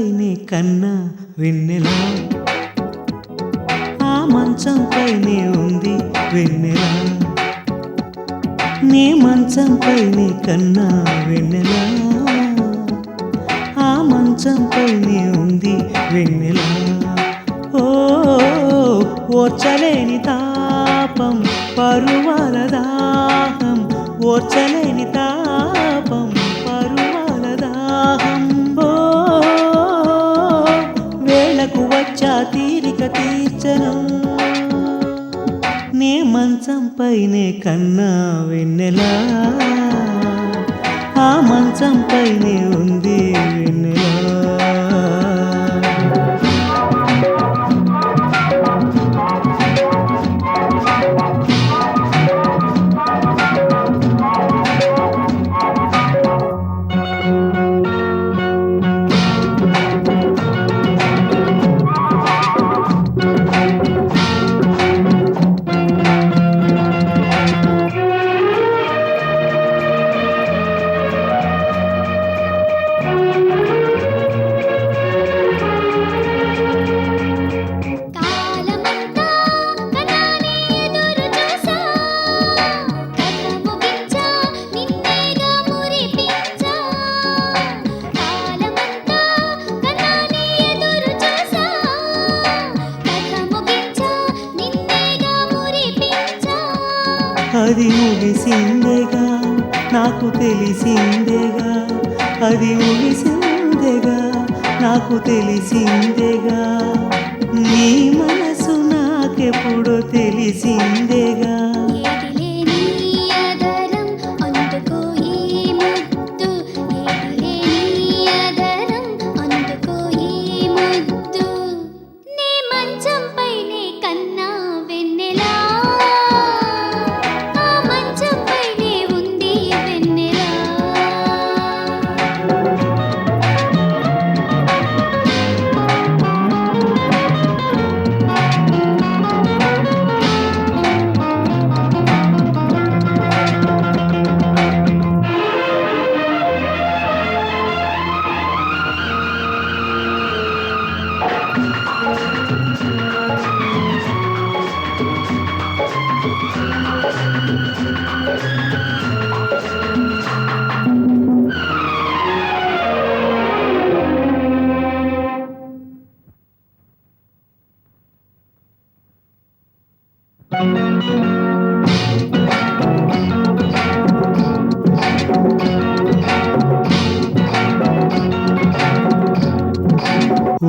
మంచంపైనే కన్నా వెన్నెలా ఆ మంచంపైనే ఉంది వెన్నెలా నీ మంచంపైనే కన్నా వెన్నెలా ఆ మంచంపైనే ఉంది వెన్నెలా ఓ ఓర్చలేని తాపం పరువాల దాహం ఓర్చలేని తాపం పరువాల దాహం ఓ వేళకు వచ్చా తీరిక తీర్చను నీ మంచంపైనే కన్నా వెన్నెలా ఆ మంచంపైనే ఉంది వెన్నెలా అది ముగిసిందేగా నాకు తెలిసిందేగా అది ముగిసిందేగా నాకు తెలిసిందేగా నీ మనసు నాకెప్పుడు తెలిసిందేగా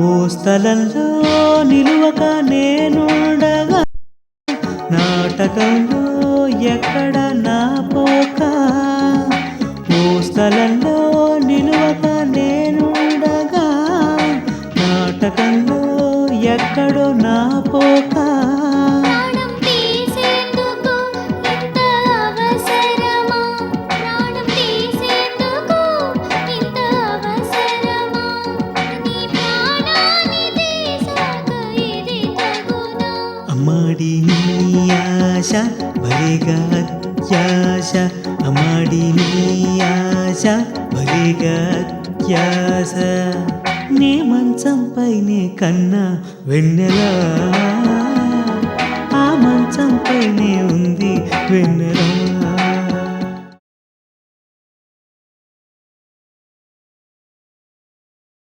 ఓ స్థలంలో నిలువక నేనుండగా నాటకంలో ఎక్కడ నా పోక ఓ స్థలంలో నిలువక నేనుండగా నాటకంలో ఎక్కడో నా పోక అమ్మాడి నీ ఆశ భలేగా అత్యాశ అమ్మాడి నీ ఆశ భలేగా అత్యాశ నీ మంచంపైనే కన్నా వెన్నెలా ఆ మంచంపైనే ఉంది వెన్నెల